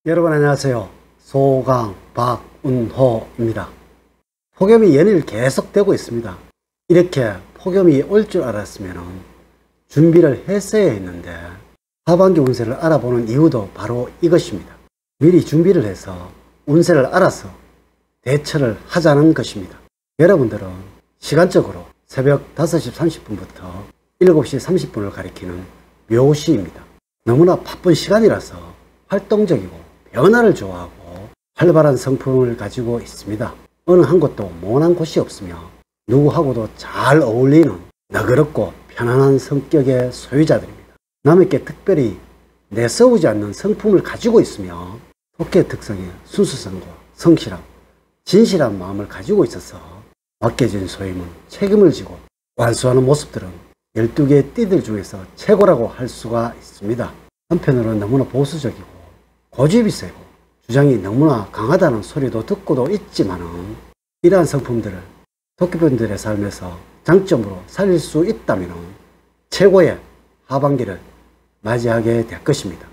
여러분 안녕하세요. 소강 박운호입니다. 폭염이 연일 계속되고 있습니다. 이렇게 폭염이 올 줄 알았으면 준비를 했어야 했는데 하반기 운세를 알아보는 이유도 바로 이것입니다. 미리 준비를 해서 운세를 알아서 대처를 하자는 것입니다. 여러분들은 시간적으로 새벽 5시 30분부터 7시 30분을 가리키는 묘시입니다. 너무나 바쁜 시간이라서 활동적이고 변화를 좋아하고 활발한 성품을 가지고 있습니다. 어느 한 곳도 모난 곳이 없으며 누구하고도 잘 어울리는 너그럽고 편안한 성격의 소유자들입니다. 남에게 특별히 내세우지 않는 성품을 가지고 있으며 토끼의 특성인 순수성과 성실함, 진실한 마음을 가지고 있어서 맡겨진 소임은 책임을 지고 완수하는 모습들은 12개의 띠들 중에서 최고라고 할 수가 있습니다. 한편으로는 너무나 보수적이고 고집이 세고 주장이 너무나 강하다는 소리도 듣고도 있지만은 이러한 성품들을 토끼분들의 삶에서 장점으로 살릴 수 있다면 최고의 하반기를 맞이하게 될 것입니다.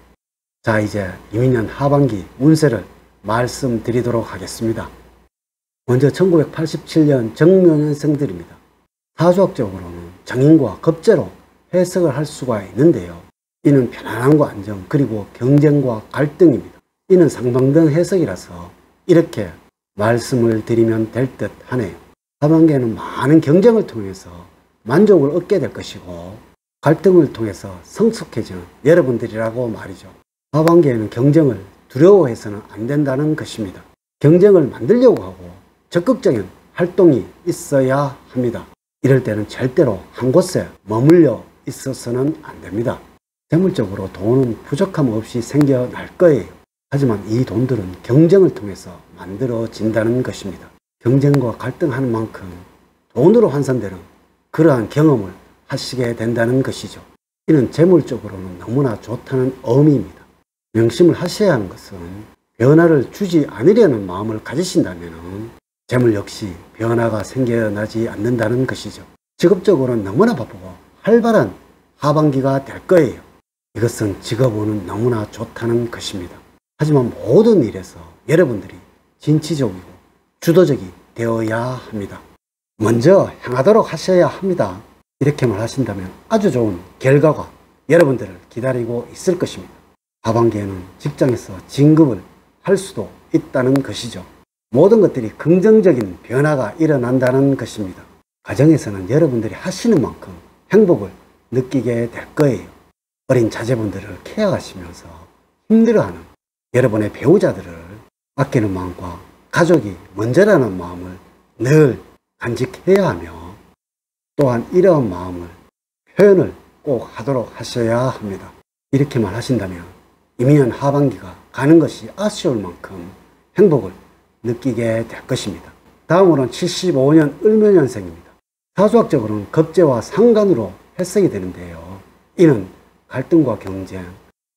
자, 이제 이민년 하반기 운세를 말씀드리도록 하겠습니다. 먼저 1987년 정묘년생들입니다. 사주학적으로는 정인과 겁재로 해석을 할 수가 있는데요. 이는 편안함과 안정 그리고 경쟁과 갈등입니다. 이는 상반된 해석이라서 이렇게 말씀을 드리면 될 듯 하네요. 하반기에는 많은 경쟁을 통해서 만족을 얻게 될 것이고 갈등을 통해서 성숙해지는 여러분들이라고 말이죠. 하반기에는 경쟁을 두려워해서는 안 된다는 것입니다. 경쟁을 만들려고 하고 적극적인 활동이 있어야 합니다. 이럴 때는 절대로 한 곳에 머물러 있어서는 안 됩니다. 재물적으로 돈은 부족함 없이 생겨날 거예요. 하지만 이 돈들은 경쟁을 통해서 만들어진다는 것입니다. 경쟁과 갈등하는 만큼 돈으로 환산되는 그러한 경험을 하시게 된다는 것이죠. 이는 재물적으로는 너무나 좋다는 의미입니다. 명심을 하셔야 하는 것은 변화를 주지 않으려는 마음을 가지신다면 재물 역시 변화가 생겨나지 않는다는 것이죠. 직업적으로는 너무나 바쁘고 활발한 하반기가 될 거예요. 이것은 직업운은 너무나 좋다는 것입니다. 하지만 모든 일에서 여러분들이 진취적이고 주도적이 되어야 합니다. 먼저 향하도록 하셔야 합니다. 이렇게만 하신다면 아주 좋은 결과가 여러분들을 기다리고 있을 것입니다. 하반기에는 직장에서 진급을 할 수도 있다는 것이죠. 모든 것들이 긍정적인 변화가 일어난다는 것입니다. 가정에서는 여러분들이 하시는 만큼 행복을 느끼게 될 거예요. 어린 자제분들을 케어하시면서 힘들어하는 여러분의 배우자들을 아끼는 마음과 가족이 먼저라는 마음을 늘 간직해야 하며 또한 이러한 마음을 표현을 꼭 하도록 하셔야 합니다. 이렇게만 하신다면 이민년 하반기가 가는 것이 아쉬울 만큼 행복을 느끼게 될 것입니다. 다음으로는 75년 을묘년생입니다. 사주학적으로는 겁재와 상관으로 해석이 되는데요. 이는 갈등과 경쟁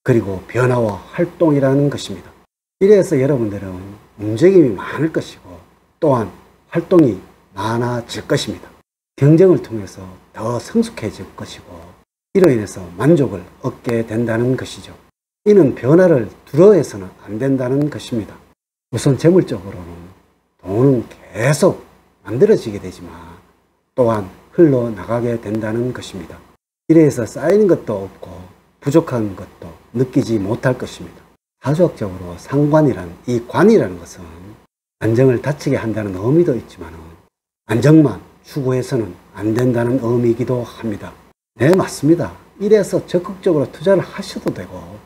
그리고 변화와 활동이라는 것입니다. 이래서 여러분들은 움직임이 많을 것이고 또한 활동이 많아질 것입니다. 경쟁을 통해서 더 성숙해질 것이고 이로 인해서 만족을 얻게 된다는 것이죠. 이는 변화를 두려워해서는 안 된다는 것입니다. 우선 재물적으로는 돈은 계속 만들어지게 되지만 또한 흘러나가게 된다는 것입니다. 이래서 쌓이는 것도 없고 부족한 것도 느끼지 못할 것입니다. 사주학적으로 상관이란 이 관이라는 것은 안정을 다치게 한다는 의미도 있지만 안정만 추구해서는 안 된다는 의미이기도 합니다. 네, 맞습니다. 이래서 적극적으로 투자를 하셔도 되고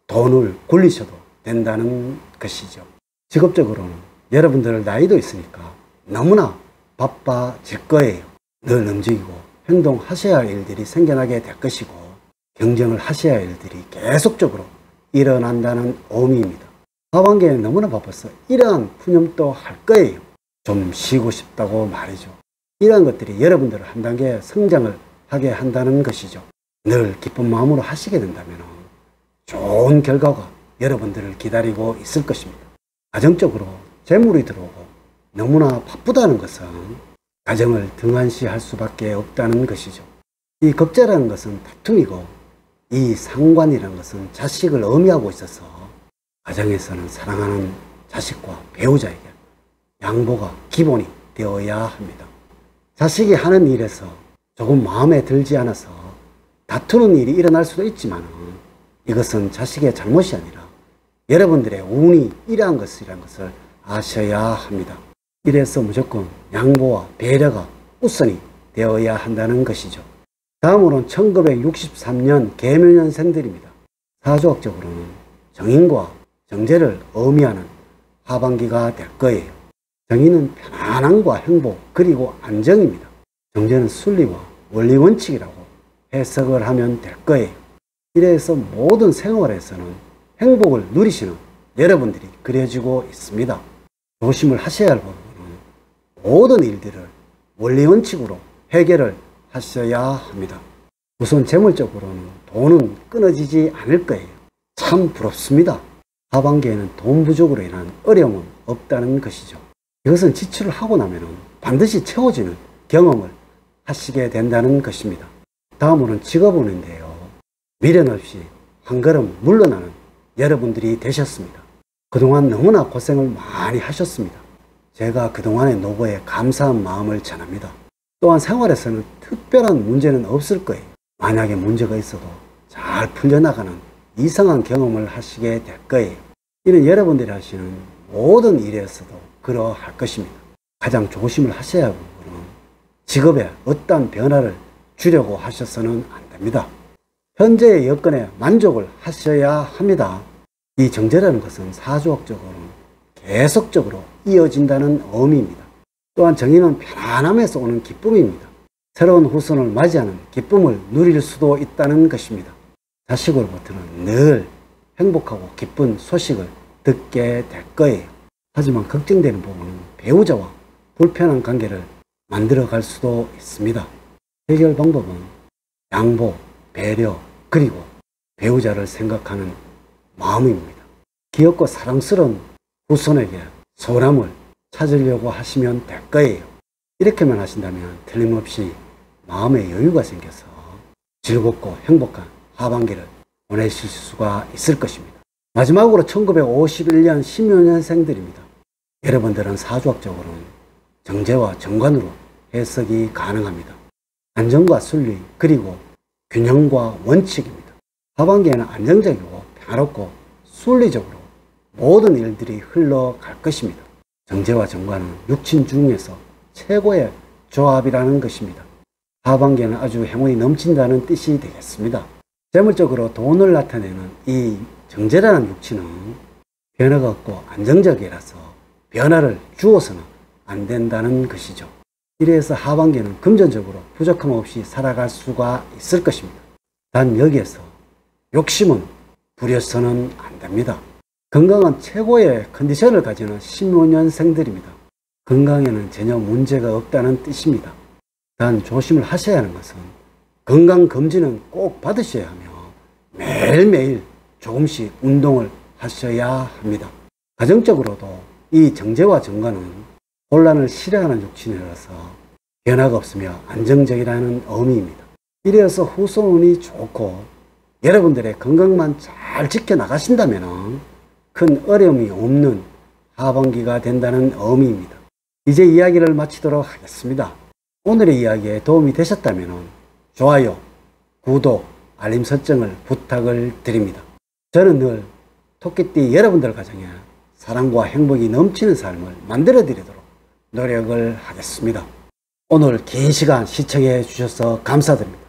돈을 굴리셔도 된다는 것이죠. 직업적으로는 여러분들 나이도 있으니까 너무나 바빠질 거예요. 늘 움직이고 행동하셔야 할 일들이 생겨나게 될 것이고 경쟁을 하셔야 할 일들이 계속적으로 일어난다는 의미입니다. 하반기에는 너무나 바빠서 이러한 푸념도 할 거예요. 좀 쉬고 싶다고 말이죠. 이러한 것들이 여러분들을 한 단계 성장을 하게 한다는 것이죠. 늘 기쁜 마음으로 하시게 된다면 좋은 결과가 여러분들을 기다리고 있을 것입니다. 가정적으로 재물이 들어오고 너무나 바쁘다는 것은 가정을 등한시할 수밖에 없다는 것이죠. 이 겁재라는 것은 다툼이고 이 상관이라는 것은 자식을 의미하고 있어서 가정에서는 사랑하는 자식과 배우자에게 양보가 기본이 되어야 합니다. 자식이 하는 일에서 조금 마음에 들지 않아서 다투는 일이 일어날 수도 있지만 이것은 자식의 잘못이 아니라 여러분들의 운이 이러한 것이라는 것을 아셔야 합니다. 이래서 무조건 양보와 배려가 우선이 되어야 한다는 것이죠. 다음으로는 1963년 계묘년생들입니다. 사주학적으로는 정인과 정제를 의미하는 하반기가 될 거예요. 정인은 편안함과 행복 그리고 안정입니다. 정제는 순리와 원리 원칙이라고 해석을 하면 될 거예요. 이래서 모든 생활에서는 행복을 누리시는 여러분들이 그려지고 있습니다. 조심을 하셔야 할 부분은 모든 일들을 원리 원칙으로 해결을 하셔야 합니다. 우선 재물적으로는 돈은 끊어지지 않을 거예요. 참 부럽습니다. 하반기에는 돈 부족으로 인한 어려움은 없다는 것이죠. 이것은 지출을 하고 나면 반드시 채워지는 경험을 하시게 된다는 것입니다. 다음으로는 직업운인데요. 미련 없이 한 걸음 물러나는 여러분들이 되셨습니다. 그동안 너무나 고생을 많이 하셨습니다. 제가 그동안의 노고에 감사한 마음을 전합니다. 또한 생활에서는 특별한 문제는 없을 거예요. 만약에 문제가 있어도 잘 풀려나가는 이상한 경험을 하시게 될 거예요. 이는 여러분들이 하시는 모든 일에서도 그러할 것입니다. 가장 조심을 하셔야 할 부분은 직업에 어떠한 변화를 주려고 하셔서는 안 됩니다. 현재의 여건에 만족을 하셔야 합니다. 이 정제라는 것은 사주학적으로는 계속적으로 이어진다는 의미입니다. 또한 정인은 편안함에서 오는 기쁨입니다. 새로운 후손을 맞이하는 기쁨을 누릴 수도 있다는 것입니다. 자식으로부터는 늘 행복하고 기쁜 소식을 듣게 될 거예요. 하지만 걱정되는 부분은 배우자와 불편한 관계를 만들어 갈 수도 있습니다. 해결 방법은 양보, 배려, 그리고 배우자를 생각하는 마음입니다. 귀엽고 사랑스러운 후손에게 소원함을 찾으려고 하시면 될 거예요. 이렇게만 하신다면 틀림없이 마음의 여유가 생겨서 즐겁고 행복한 하반기를 보내실 수가 있을 것입니다. 마지막으로 1951년 신묘년생들입니다. 여러분들은 사주학적으로는 정제와 정관으로 해석이 가능합니다. 안정과 순리 그리고 균형과 원칙입니다. 하반기에는 안정적이고 평화롭고 순리적으로 모든 일들이 흘러갈 것입니다. 정제와 정관은 육친 중에서 최고의 조합이라는 것입니다. 하반기에는 아주 행운이 넘친다는 뜻이 되겠습니다. 재물적으로 돈을 나타내는 이 정제라는 육친은 변화가 없고 안정적이라서 변화를 주어서는 안 된다는 것이죠. 이래서 하반기에는 금전적으로 부족함 없이 살아갈 수가 있을 것입니다. 단 여기에서 욕심은 부려서는 안 됩니다. 건강은 최고의 컨디션을 가지는 신묘년생들입니다. 건강에는 전혀 문제가 없다는 뜻입니다. 단 조심을 하셔야 하는 것은 건강검진은 꼭 받으셔야 하며 매일매일 조금씩 운동을 하셔야 합니다. 가정적으로도 이 정제와 정관은 혼란을 싫어하는 육친이라서 변화가 없으며 안정적이라는 의미입니다. 이래서 후손운이 좋고 여러분들의 건강만 잘 지켜나가신다면 큰 어려움이 없는 하반기가 된다는 의미입니다. 이제 이야기를 마치도록 하겠습니다. 오늘의 이야기에 도움이 되셨다면 좋아요, 구독, 알림 설정을 부탁을 드립니다. 저는 늘 토끼띠 여러분들 가정에 사랑과 행복이 넘치는 삶을 만들어 드리도록 노력을 하겠습니다. 오늘 긴 시간 시청해 주셔서 감사드립니다.